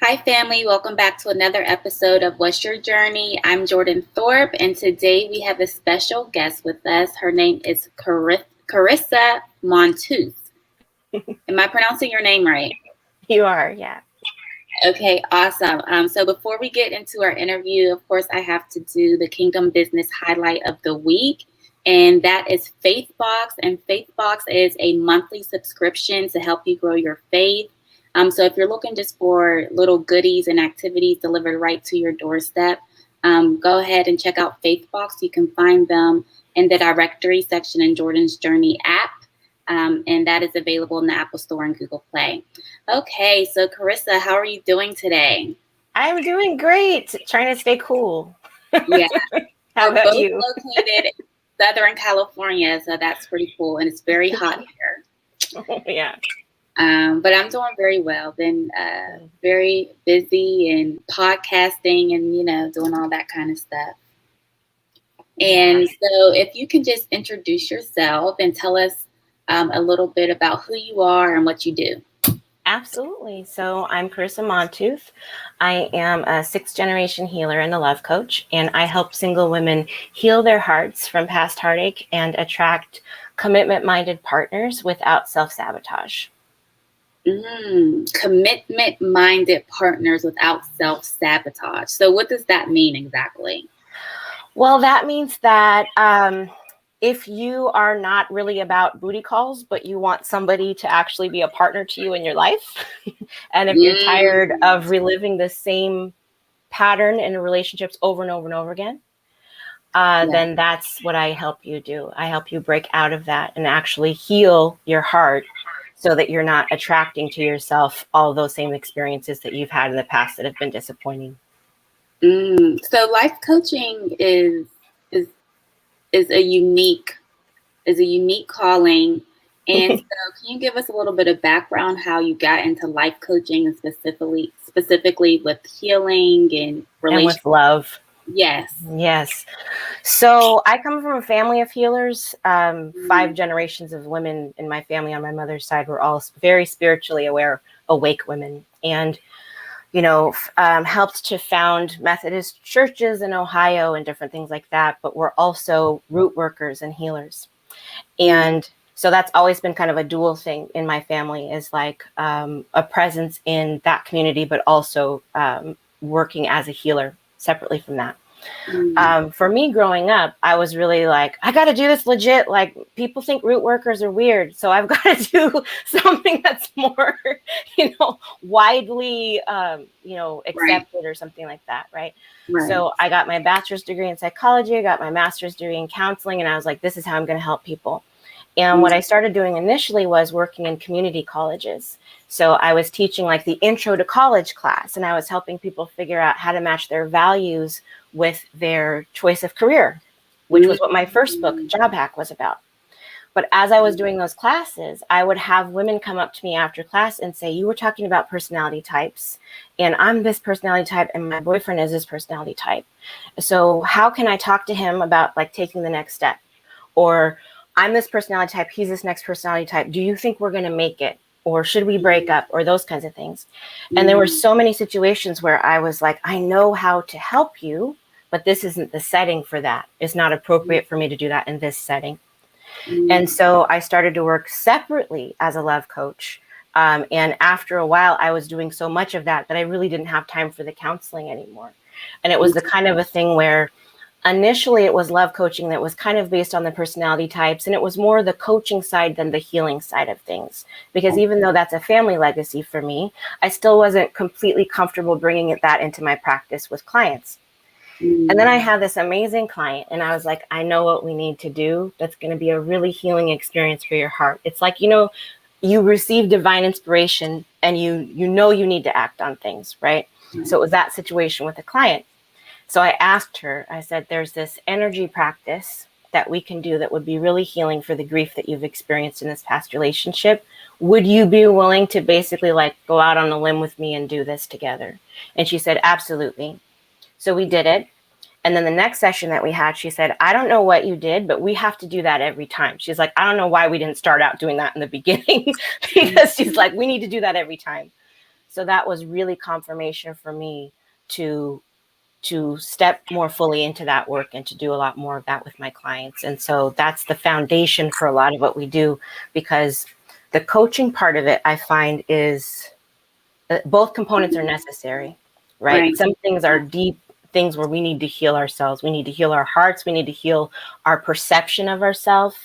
Hi, family. Welcome back to another episode of What's Your Journey? I'm Jordan Thorpe, and today we have a special guest with us. Her name is Carissa Montooth. Am I pronouncing your name right? You are, yeah. Okay, awesome. So before we get into our interview, of course, I have to do the Kingdom Business Highlight of the Week, and that is FaithBox. And FaithBox is a monthly subscription to help you grow your faith. So if you're looking just for little goodies and activities delivered right to your doorstep, go ahead and check out FaithBox. You can find them in the directory section in Jordan's Journey app. And that is available in the Apple Store and Google Play. Okay, so Carissa, how are you doing today? I'm doing great. Trying to stay cool. Yeah. How We're about both you? located in Southern California, so that's pretty cool. And it's very hot here. Yeah. But I'm doing very well. Been very busy and podcasting and, doing all that kind of stuff. And so if you can just introduce yourself and tell us a little bit about who you are and what you do. Absolutely. So I'm Carissa Montooth. I am a 6th-generation healer and a love coach, and I help single women heal their hearts from past heartache and attract commitment-minded partners without self-sabotage. Commitment-minded partners without self-sabotage. So what does that mean exactly? Well, that means that if you are not really about booty calls, but you want somebody to actually be a partner to you in your life, and if you're tired of reliving the same pattern in relationships over and over and over again, then that's what I help you do. I help you break out of that and actually heal your heart so that you're not attracting to yourself all those same experiences that you've had in the past that have been disappointing. So life coaching is a unique calling. And so can you give us a little bit of background how you got into life coaching and specifically with healing and relationships? And with love. Yes. So I come from a family of healers. 5 generations of women in my family on my mother's side were all very spiritually aware, awake women. And helped to found Methodist churches in Ohio and different things like that, but we're also root workers and healers. And so that's always been kind of a dual thing in my family, is like a presence in that community, but also working as a healer separately from that. For me growing up, I was really like, I got to do this legit. Like, people think root workers are weird. So I've got to do something that's more, widely, accepted or something like that. Right. So I got my bachelor's degree in psychology. I got my master's degree in counseling. And I was like, this is how I'm going to help people. And what I started doing initially was working in community colleges. So I was teaching like the intro to college class, and I was helping people figure out how to match their values with their choice of career, which was what my first book, Job Hack, was about. But as I was doing those classes, I would have women come up to me after class and say, you were talking about personality types, and I'm this personality type, and my boyfriend is this personality type. So how can I talk to him about like taking the next step? Or I'm this personality type, he's this next personality type. Do you think we're going to make it? Or should we break up? Or those kinds of things. And there were so many situations where I was like, I know how to help you, but this isn't the setting for that. It's not appropriate for me to do that in this setting. And so I started to work separately as a love coach. And after a while, I was doing so much of that I really didn't have time for the counseling anymore. And it was the kind of a thing where initially it was love coaching that was kind of based on the personality types, and it was more the coaching side than the healing side of things. Because even though that's a family legacy for me, I still wasn't completely comfortable bringing that into my practice with clients. And then I had this amazing client, and I was like, I know what we need to do. That's going to be a really healing experience for your heart. It's like, you receive divine inspiration and you need to act on things, right? So it was that situation with a client. So I asked her, I said, there's this energy practice that we can do that would be really healing for the grief that you've experienced in this past relationship. Would you be willing to basically like go out on a limb with me and do this together? And she said, absolutely. So we did it. And then the next session that we had, she said, I don't know what you did, but we have to do that every time. She's like, I don't know why we didn't start out doing that in the beginning, because she's like, we need to do that every time. So that was really confirmation for me to step more fully into that work and to do a lot more of that with my clients. And so that's the foundation for a lot of what we do, because the coaching part of it, I find, is both components are necessary, right? Some things are deep things where we need to heal ourselves. We need to heal our hearts. We need to heal our perception of ourselves.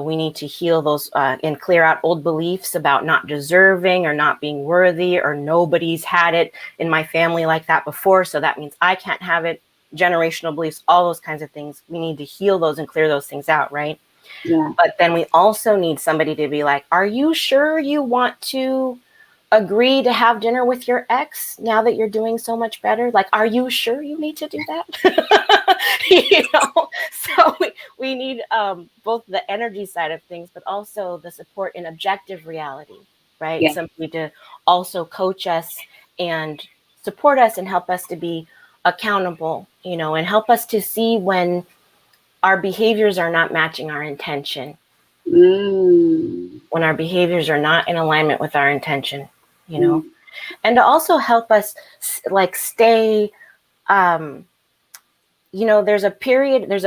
We need to heal those and clear out old beliefs about not deserving or not being worthy, or nobody's had it in my family like that before, so that means I can't have it. Generational beliefs, all those kinds of things. We need to heal those and clear those things out, right? Yeah. But then we also need somebody to be like, are you sure you want to agree to have dinner with your ex now that you're doing so much better? Like, are you sure you need to do that? So we need both the energy side of things, but also the support in objective reality, right? Yeah. Somebody to also coach us and support us and help us to be accountable, and help us to see when our behaviors are not matching our intention. When our behaviors are not in alignment with our intention, and to also help us like stay, there's a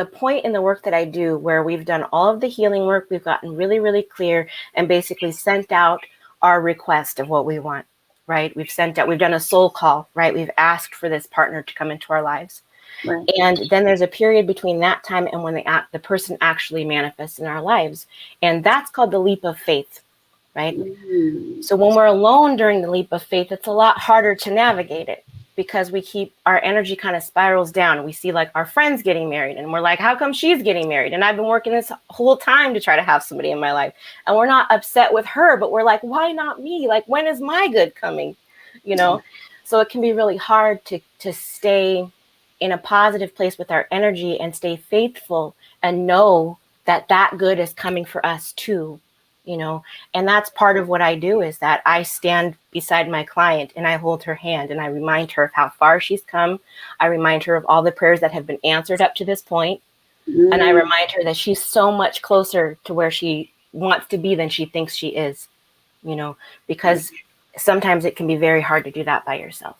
point in the work that I do where we've done all of the healing work. We've gotten really, really clear and basically sent out our request of what we want, right? We've done a soul call, right? We've asked for this partner to come into our lives. Right. And then there's a period between that time and when the person actually manifests in our lives. And that's called the leap of faith, right? So when we're alone during the leap of faith, it's a lot harder to navigate it, because our energy kind of spirals down. We see like our friends getting married and we're like, how come she's getting married? And I've been working this whole time to try to have somebody in my life. And we're not upset with her, but we're like, why not me? Like, when is my good coming? So it can be really hard to stay in a positive place with our energy and stay faithful and know that good is coming for us too. And that's part of what I do, is that I stand beside my client and I hold her hand and I remind her of how far she's come. I remind her of all the prayers that have been answered up to this point. And I remind her that she's so much closer to where she wants to be than she thinks she is, because sometimes it can be very hard to do that by yourself.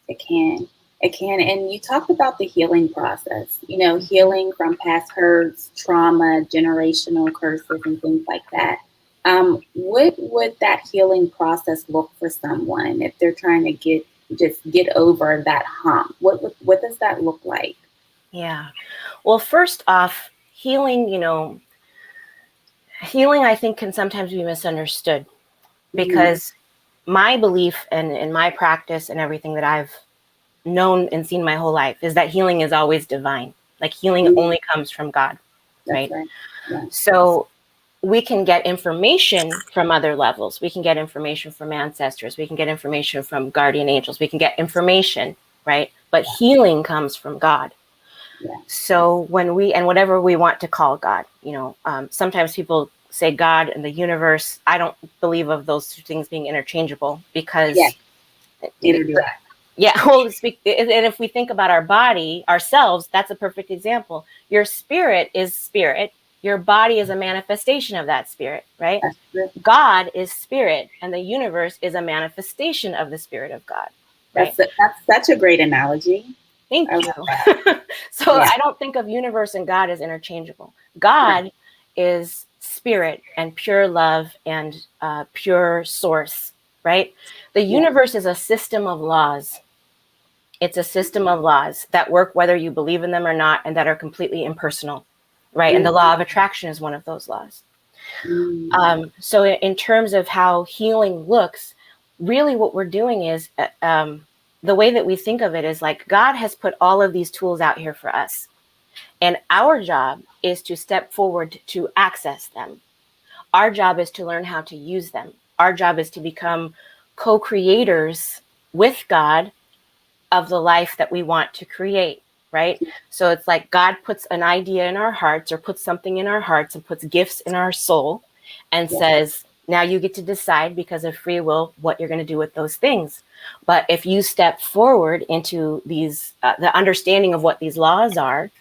It can. And you talked about the healing process, healing from past hurts, trauma, generational curses, and things like that. What would that healing process look for someone if they're trying to get over that hump? What does that look like? Yeah. Well, first off, healing, I think can sometimes be misunderstood, because my belief and in my practice and everything that I've known and seen my whole life is that healing is always divine. Like, healing only comes from God, right? Yeah. So we can get information from other levels. We can get information from ancestors. We can get information from guardian angels. We can get information, right? But healing comes from God. Yeah. So and whatever we want to call God, sometimes people say God and the universe. I don't believe of those two things being interchangeable, because yeah, well, and if we think about our body, ourselves, that's a perfect example. Your spirit is spirit. Your body is a manifestation of that spirit, right? God is spirit, and the universe is a manifestation of the spirit of God. Right? That's such a great analogy. Thank you. So I don't think of universe and God as interchangeable. God is spirit and pure love and pure source, right? The universe is a system of laws. It's a system of laws that work whether you believe in them or not, and that are completely impersonal, right? And the law of attraction is one of those laws. So in terms of how healing looks, really what we're doing is, the way that we think of it is like, God has put all of these tools out here for us. And our job is to step forward to access them. Our job is to learn how to use them. Our job is to become co-creators with God of the life that we want to create, right? So it's like God puts an idea in our hearts, or puts something in our hearts, and puts gifts in our soul, and says, now you get to decide, because of free will, what you're going to do with those things. But if you step forward into these, the understanding of what these laws are,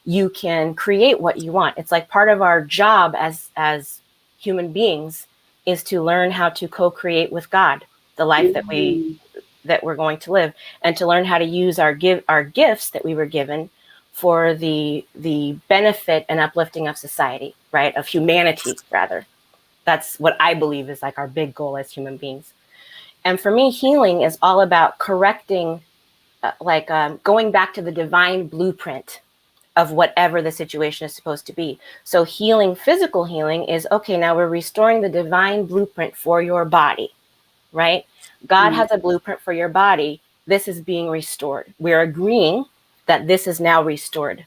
you can create what you want. It's like part of our job as human beings is to learn how to co-create with God. the life that we're going to live, and to learn how to use our gifts that we were given for the benefit and uplifting of society, right? Of humanity, rather. That's what I believe is like our big goal as human beings. And for me, healing is all about correcting, going back to the divine blueprint of whatever the situation is supposed to be. So healing, physical healing is, okay, now we're restoring the divine blueprint for your body, right? God has a blueprint for your body. This is being restored. We're agreeing that this is now restored,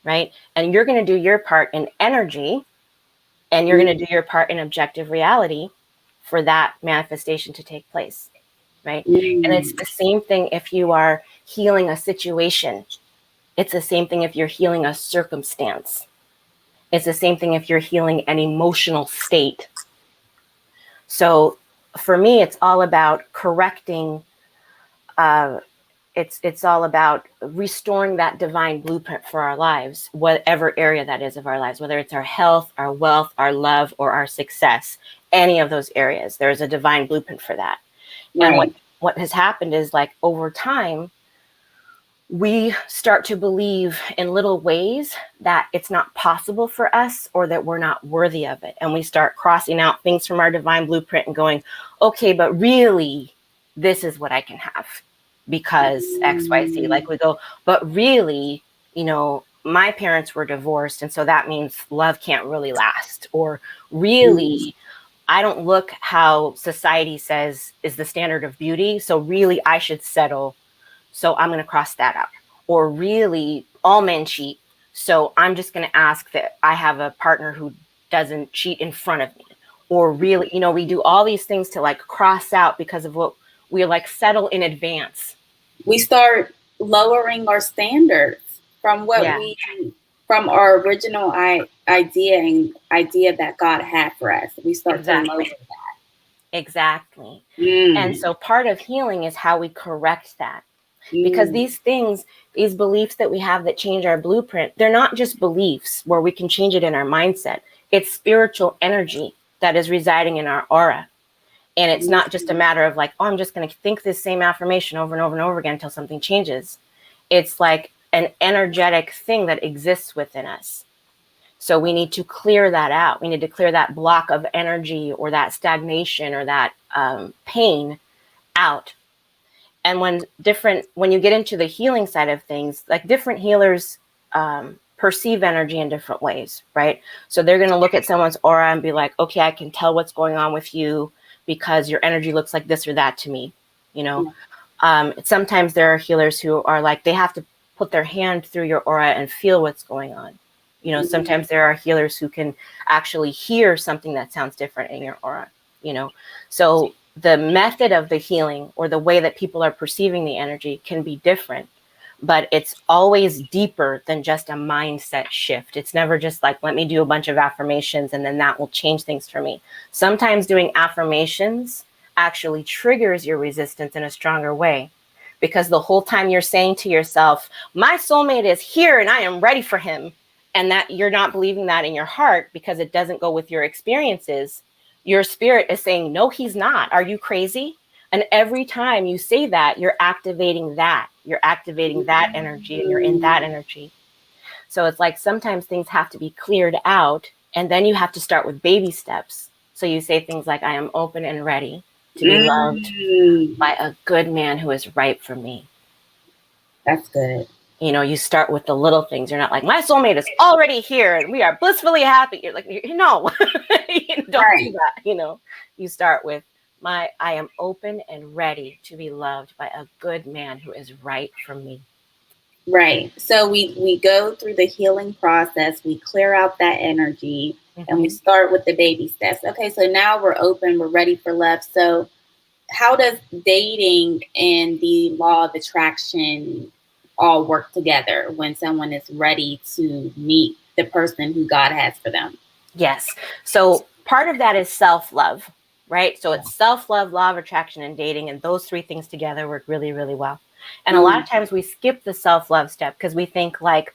right? And you're going to do your part in energy, and you're going to do your part in objective reality for that manifestation to take place, right? And it's the same thing if you are healing a situation. It's the same thing if you're healing a circumstance. It's the same thing if you're healing an emotional state. So for me, it's all about correcting. It's all about restoring that divine blueprint for our lives, whatever area that is of our lives, whether it's our health, our wealth, our love, or our success, any of those areas. There's a divine blueprint for that. Right. And what has happened is, like, over time, we start to believe in little ways that it's not possible for us, or that we're not worthy of it. And we start crossing out things from our divine blueprint and going, okay, but really, this is what I can have because X, Y, Z. Like, we go, but really, my parents were divorced, and so that means love can't really last. Or really, I don't look how society says is the standard of beauty, so really I should settle. So I'm going to cross that out. Or really, all men cheat, so I'm just going to ask that I have a partner who doesn't cheat in front of me. Or really, we do all these things to, like, cross out because of what we, like, settle in advance. We start lowering our standards from from our original idea that God had for us. We start to lower that. Exactly. And so part of healing is how we correct that. Because these things, these beliefs that we have that change our blueprint, they're not just beliefs where we can change it in our mindset. It's spiritual energy that is residing in our aura. And it's not just a matter of, like, oh, I'm just going to think this same affirmation over and over and over again until something changes. It's like an energetic thing that exists within us. So we need to clear that out. We need to clear that block of energy or that stagnation or that pain out. And when you get into the healing side of things, like, different healers perceive energy in different ways, right? So they're going to look at someone's aura and be like, okay, I can tell what's going on with you because your energy looks like this or that to me, Sometimes there are healers who are like, they have to put their hand through your aura and feel what's going on. Sometimes there are healers who can actually hear something that sounds different in your aura, So the method of the healing, or the way that people are perceiving the energy, can be different, but it's always deeper than just a mindset shift. It's never just like, let me do a bunch of affirmations and then that will change things for me. Sometimes doing affirmations actually triggers your resistance in a stronger way, because the whole time you're saying to yourself, my soulmate is here and I am ready for him, and that you're not believing that in your heart because it doesn't go with your experiences, your spirit is saying, no, he's not. Are you crazy? And every time you say that, you're activating that. You're activating that energy, and you're in that energy. So it's like, sometimes things have to be cleared out, and then you have to start with baby steps. So you say things like, I am open and ready to be loved by a good man who is right for me. That's good. You start with the little things. You're not like, my soulmate is already here and we are blissfully happy. You're like, no, don't do that. You start with, I am open and ready to be loved by a good man who is right for me. Right. So we go through the healing process. We clear out that energy, and we start with the baby steps. Okay. So now we're open. We're ready for love. So how does dating and the law of attraction all work together when someone is ready to meet the person who God has for them? Yes. So part of that is self-love, right? So it's self-love, law of attraction, and dating. And those three things together work really, really well. And a lot of times we skip the self-love step because we think, like,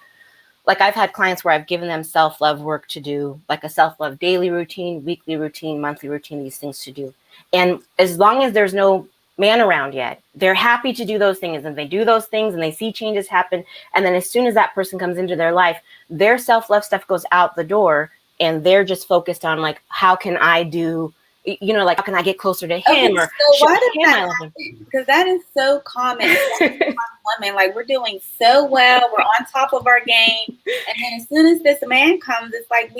like I've had clients where I've given them self-love work to do, like a self-love daily routine, weekly routine, monthly routine, these things to do. And as long as there's no man around yet, they're happy to do those things, and they do those things and they see changes happen. And then as soon as that person comes into their life, their self-love stuff goes out the door, and they're just focused on like, how can I do, you know, like how can I get closer to him? Okay, or so why does that happen? Because that is so common. Women, like, we're doing so well, we're on top of our game, and then as soon as this man comes, it's like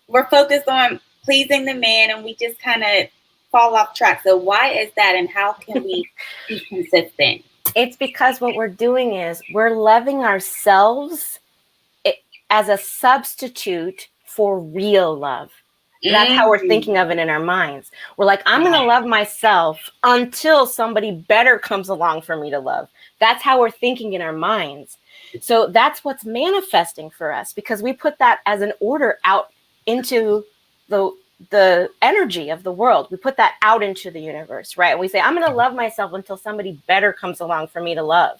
we're focused on pleasing the man, and we just kind of fall off track. So why is that, and how can we be consistent? It's because what we're doing is we're loving ourselves as a substitute for real love. That's how we're thinking of it in our minds. We're like, I'm going to love myself until somebody better comes along for me to love. That's how we're thinking in our minds. So that's what's manifesting for us, because we put that as an order out into the energy of the world. We put that out into the universe, right? We say, I'm going to love myself until somebody better comes along for me to love.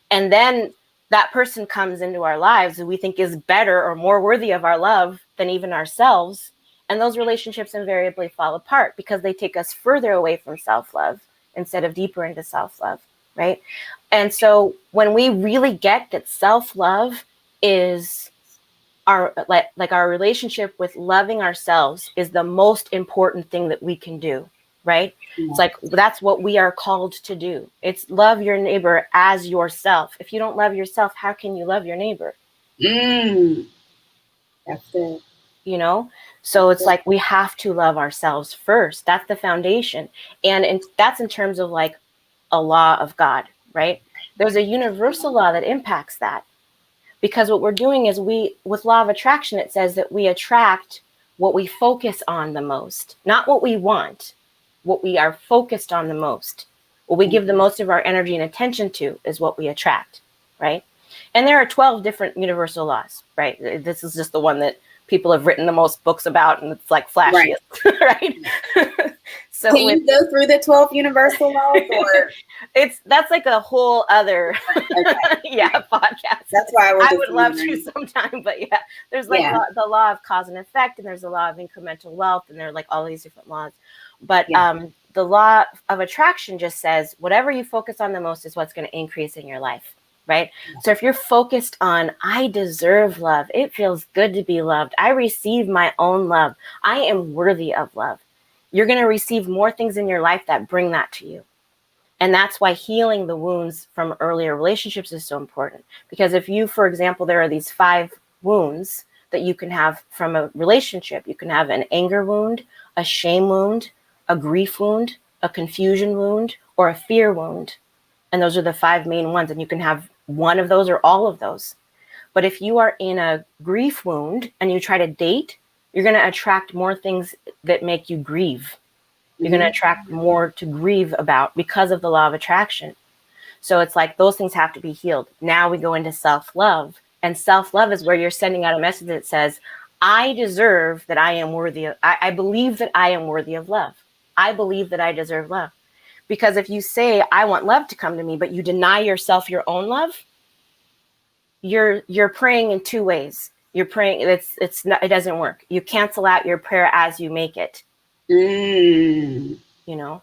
And then that person comes into our lives who we think is better or more worthy of our love than even ourselves. And those relationships invariably fall apart because they take us further away from self-love instead of deeper into self-love, right? And so when we really get that self-love is our relationship with loving ourselves is the most important thing that we can do, right? Yeah. It's like, that's what we are called to do. It's love your neighbor as yourself. If you don't love yourself, how can you love your neighbor? That's it. You know, so it's like we have to love ourselves first. That's the foundation. And that's in terms of like a law of God, right? There's a universal law that impacts that. Because what we're doing is with law of attraction, it says that we attract what we focus on the most, not what we want, what we are focused on the most. What we give the most of our energy and attention to is what we attract, right? And there are 12 different universal laws, right? This is just the one that people have written the most books about, and it's like flashiest, right? So can you go through the 12 universal laws, or that's like a whole other podcast. That's why I would love to sometime, but yeah, there's like the law of cause and effect, and there's the law of incremental wealth, and there are like all these different laws. But the law of attraction just says whatever you focus on the most is what's going to increase in your life. Right. So if you're focused on, I deserve love, it feels good to be loved, I receive my own love, I am worthy of love, you're going to receive more things in your life that bring that to you. And that's why healing the wounds from earlier relationships is so important. Because if you, for example, there are these 5 wounds that you can have from a relationship. You can have an anger wound, a shame wound, a grief wound, a confusion wound, or a fear wound. And those are the 5 main ones. And you can have one of those or all of those. But if you are in a grief wound and you try to date, you're going to attract more things that make you grieve. You're going to attract more to grieve about because of the law of attraction. So it's like those things have to be healed. Now we go into self-love. And self-love is where you're sending out a message that says, I deserve that I am worthy of, I believe that I am worthy of love. I believe that I deserve love. Because if you say, I want love to come to me, but you deny yourself your own love, you're praying in 2 ways. You're praying, it doesn't work. You cancel out your prayer as you make it. You know?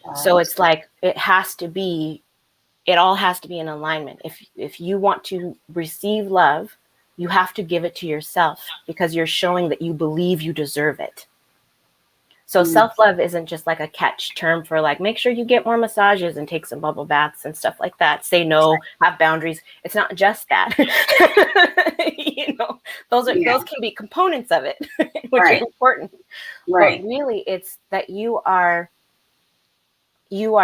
Wow. So it's like, it all has to be in alignment. If you want to receive love, you have to give it to yourself because you're showing that you believe you deserve it. So self-love isn't just like a catch term for like, make sure you get more massages and take some bubble baths and stuff like that. Say no, have boundaries. It's not just that. You know, those can be components of it, which are important. Right. But really it's that you are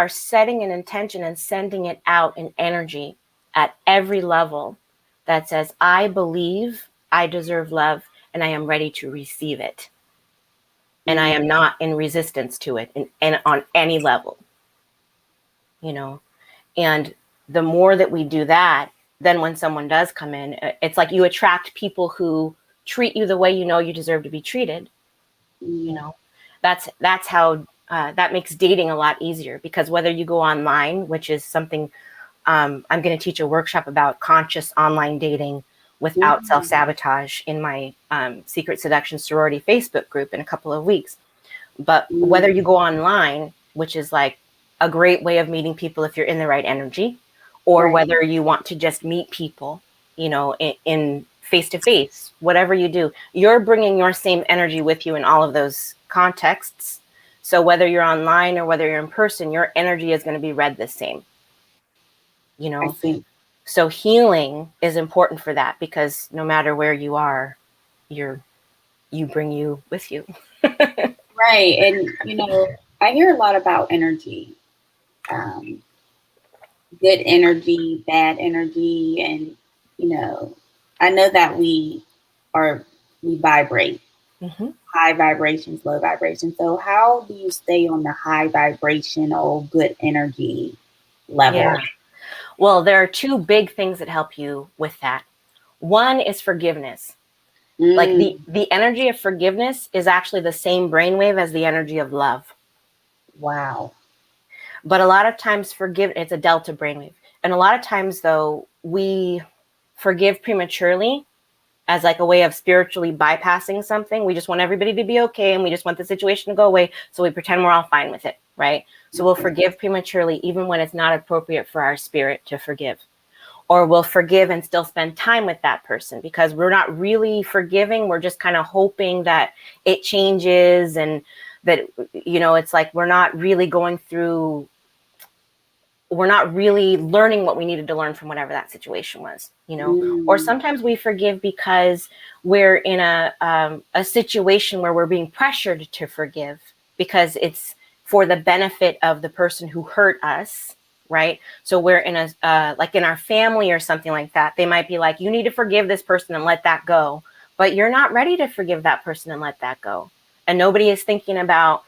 setting an intention and sending it out in energy at every level that says, I believe I deserve love and I am ready to receive it. And I am not in resistance to it and on any level, you know. And the more that we do that, then when someone does come in, it's like you attract people who treat you the way you know you deserve to be treated. You know, that's how that makes dating a lot easier, because whether you go online, which is something I'm going to teach a workshop about conscious online dating without self-sabotage in my Secret Seduction Sorority Facebook group in a couple of weeks. But whether you go online, which is like a great way of meeting people if you're in the right energy, or whether you want to just meet people, you know, in face-to-face, whatever you do, you're bringing your same energy with you in all of those contexts. So whether you're online or whether you're in person, your energy is going to be read the same, you know. So healing is important for that, because no matter where you are, you bring you with you. Right. And, you know, I hear a lot about energy, good energy, bad energy. And, you know, I know that we vibrate, high vibrations, low vibrations. So how do you stay on the high vibrational, good energy level? Yeah. Well, there are two big things that help you with that. One is forgiveness. Like the energy of forgiveness is actually the same brainwave as the energy of love. Wow. But a lot of times it's a delta brainwave. And a lot of times though, we forgive prematurely as like a way of spiritually bypassing something. We just want everybody to be okay, and we just want the situation to go away. So we pretend we're all fine with it, right? So we'll forgive prematurely, even when it's not appropriate for our spirit to forgive. Or we'll forgive and still spend time with that person because we're not really forgiving. We're just kind of hoping that it changes, and that, you know, it's like we're not really learning what we needed to learn from whatever that situation was, you know. Or sometimes we forgive because we're in a situation where we're being pressured to forgive because it's for the benefit of the person who hurt us. Right. So we're in like in our family or something like that. They might be like, you need to forgive this person and let that go. But you're not ready to forgive that person and let that go. And nobody is thinking about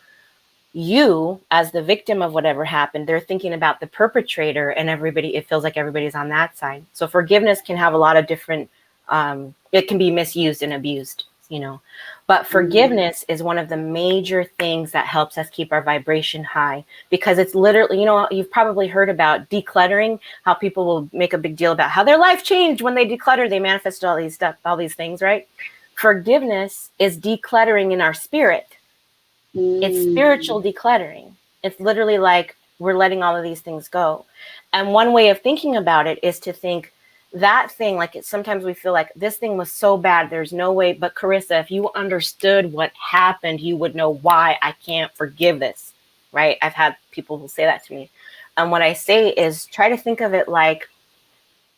you as the victim of whatever happened. They're thinking about the perpetrator, and it feels like everybody's on that side. So forgiveness can have a lot of different, it can be misused and abused, you know. But forgiveness is one of the major things that helps us keep our vibration high, because it's literally, you know, you've probably heard about decluttering, how people will make a big deal about how their life changed when they declutter, they manifested all these things, right? Forgiveness is decluttering in our spirit. It's spiritual decluttering. It's literally like we're letting all of these things go. And one way of thinking about it is to think that thing, like sometimes we feel like this thing was so bad, there's no way. But Carissa, if you understood what happened, you would know why I can't forgive this, right? I've had people who say that to me. And what I say is try to think of it like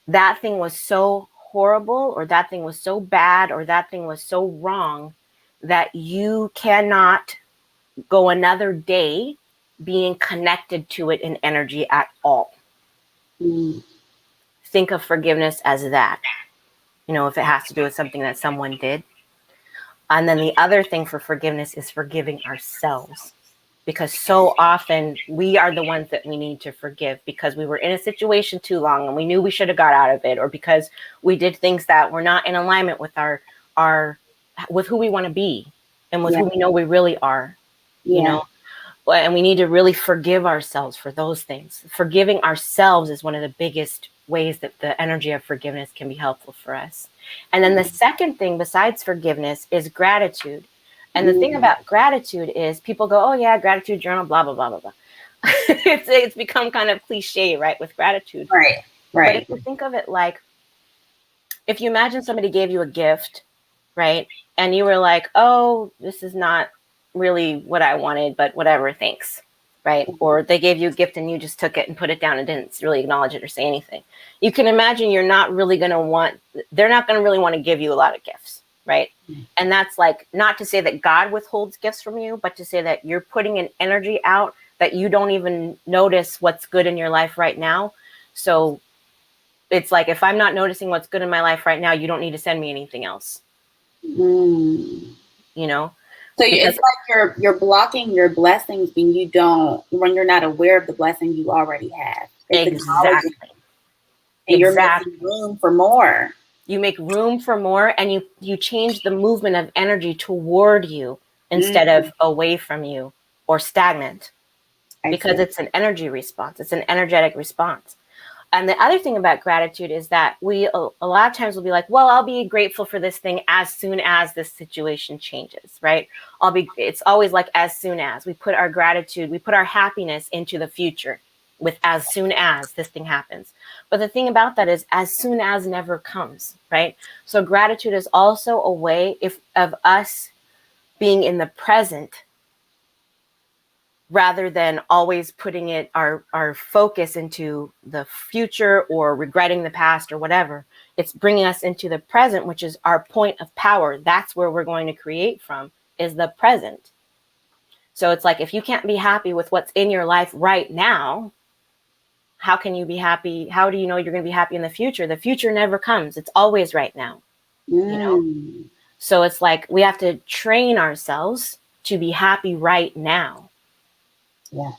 that thing was so horrible, or that thing was so bad, or that thing was so wrong that you cannot go another day being connected to it in energy at all. Think of forgiveness as that, you know, if it has to do with something that someone did. And then the other thing for forgiveness is forgiving ourselves, because so often we are the ones that we need to forgive because we were in a situation too long and we knew we should have got out of it, or because we did things that were not in alignment with with who we want to be and with who we know we really are. You know, and we need to really forgive ourselves for those things. Forgiving ourselves is one of the biggest ways that the energy of forgiveness can be helpful for us. And then the second thing besides forgiveness is gratitude. And the thing about gratitude is people go, oh yeah, gratitude journal, blah, blah, blah, blah, blah. It's become kind of cliche, right? With gratitude. Right. But if you think of it like, if you imagine somebody gave you a gift, right? And you were like, oh, this is not really what I wanted, but whatever, thanks, right? Or they gave you a gift and you just took it and put it down and didn't really acknowledge it or say anything. You can imagine they're not going to really want to give you a lot of gifts, right? And that's like, not to say that God withholds gifts from you, but to say that you're putting an energy out that you don't even notice what's good in your life right now. So it's like, if I'm not noticing what's good in my life right now, you don't need to send me anything else. You know? So it's like you're blocking your blessings when you're not aware of the blessing you already have. Exactly. And you're making room for more. You make room for more, and you change the movement of energy toward you instead of away from you or stagnant, because it's an energy response. It's an energetic response. And the other thing about gratitude is that we, a lot of times will be like, well, I'll be grateful for this thing as soon as this situation changes, right? It's always like, as soon as we put our gratitude, we put our happiness into the future with as soon as this thing happens. But the thing about that is as soon as never comes, right? So gratitude is also a way of us being in the present rather than always putting our focus into the future or regretting the past or whatever. It's bringing us into the present, which is our point of power. That's where we're going to create from, is the present. So it's like, if you can't be happy with what's in your life right now, how can you be happy? How do you know you're going to be happy in the future? The future never comes. It's always right now, you know? So it's like, we have to train ourselves to be happy right now. Yeah.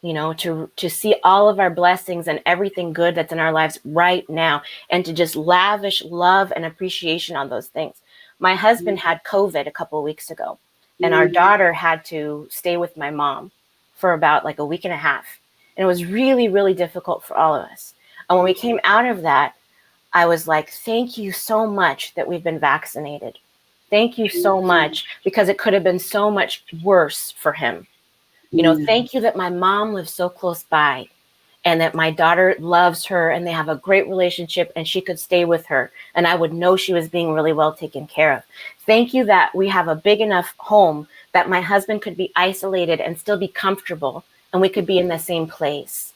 You know, to see all of our blessings and everything good that's in our lives right now, and to just lavish love and appreciation on those things. My husband had COVID a couple of weeks ago, and our daughter had to stay with my mom for about like a week and a half. And it was really, really difficult for all of us. And when we came out of that, I was like, thank you so much that we've been vaccinated. Thank you so much, because it could have been so much worse for him. You know, thank you that my mom lives so close by, and that my daughter loves her and they have a great relationship, and she could stay with her and I would know she was being really well taken care of. Thank you that we have a big enough home that my husband could be isolated and still be comfortable, and we could be in the same place.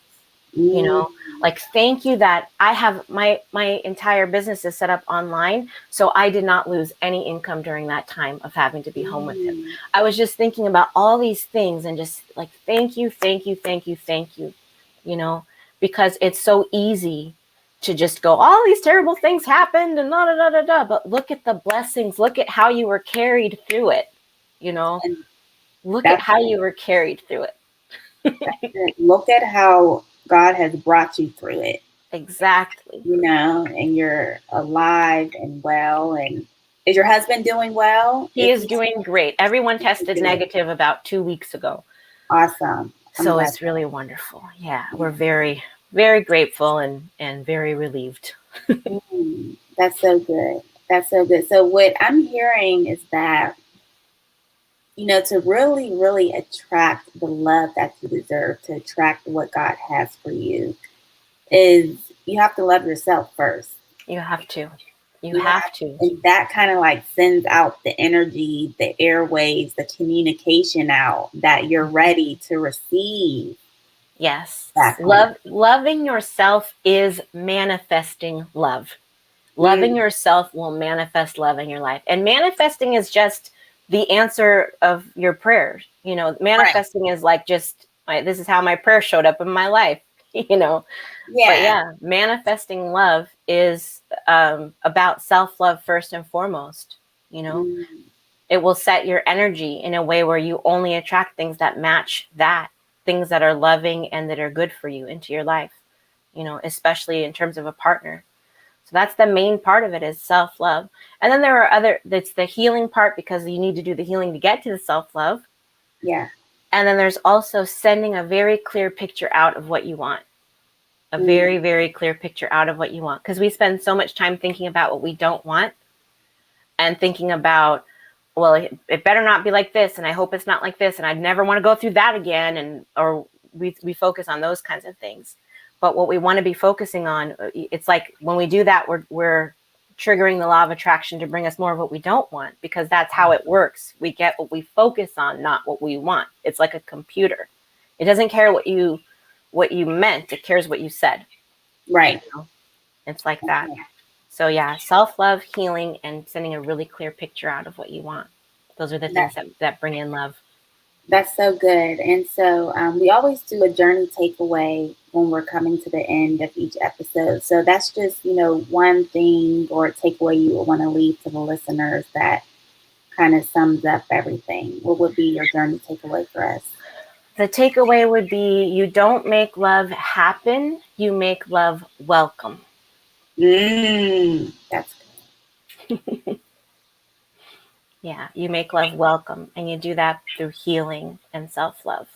You know, like, thank you that I have my entire business is set up online, so I did not lose any income during that time of having to be home with him. I was just thinking about all these things and just like, thank you, thank you, thank you, thank you, you know, because it's so easy to just go, all these terrible things happened and da da da da da, but look at the blessings, look at how you were carried through it, you know, look at how you were carried through it. Look at how God has brought you through it. Exactly. You know, and you're alive and well. And is your husband doing well? He is doing great. Everyone tested negative about 2 weeks ago. Awesome. So it's really wonderful. Yeah, we're very, very grateful and very relieved. That's so good. That's so good. So what I'm hearing is that, you know, to really, really attract the love that you deserve, to attract what God has for you, is you have to love yourself first. You have to. You have to. And that kind of like sends out the energy, the airwaves, the communication out that you're ready to receive. Yes. Loving yourself is manifesting love. Loving yourself will manifest love in your life. And manifesting is just the answer of your prayers. You know, manifesting is like, just, this is how my prayer showed up in my life, you know. But yeah, manifesting love is about self-love first and foremost. You know, it will set your energy in a way where you only attract things that match that, things that are loving and that are good for you into your life, you know, especially in terms of a partner. So that's the main part of it, is self-love. And then there are that's the healing part, because you need to do the healing to get to the self-love. Yeah. And then there's also sending a very clear picture out of what you want. A very, very clear picture out of what you want. Because we spend so much time thinking about what we don't want, and thinking about, well, it better not be like this, and I hope it's not like this, and I'd never want to go through that again, or we focus on those kinds of things. But what we want to be focusing on, it's like when we do that, we're triggering the law of attraction to bring us more of what we don't want, because that's how it works. We get what we focus on, not what we want. It's like a computer. It doesn't care what you meant. It cares what you said. Right. You know? It's like that. So yeah, self-love, healing, and sending a really clear picture out of what you want. Those are the things that bring in love. That's so good. And so we always do a journey takeaway when we're coming to the end of each episode. So that's just, you know, one thing or takeaway you would want to leave to the listeners that kind of sums up everything. What would be your journey takeaway for us? The takeaway would be, you don't make love happen, you make love welcome. That's good. Yeah, you make love welcome, and you do that through healing and self-love.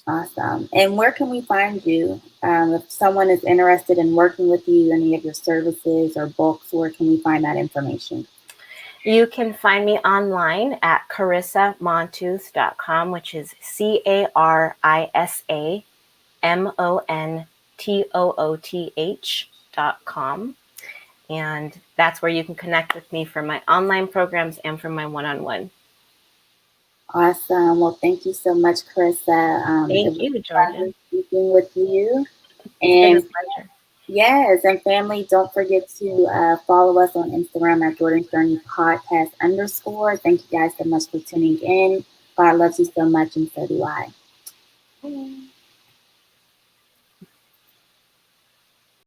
Awesome. And where can we find you? If someone is interested in working with you, any of your services or books, where can we find that information? You can find me online at CarissaMontooth.com, which is CarissaMontooth.com. And that's where you can connect with me for my online programs and for my one-on-one. Awesome. Well, thank you so much, Carissa. Thank you, Jordan. Speaking with you. It's been a pleasure. Yes, and family, don't forget to follow us on Instagram at Jordan's Journey Podcast _. Thank you guys so much for tuning in. God loves you so much, and so do I.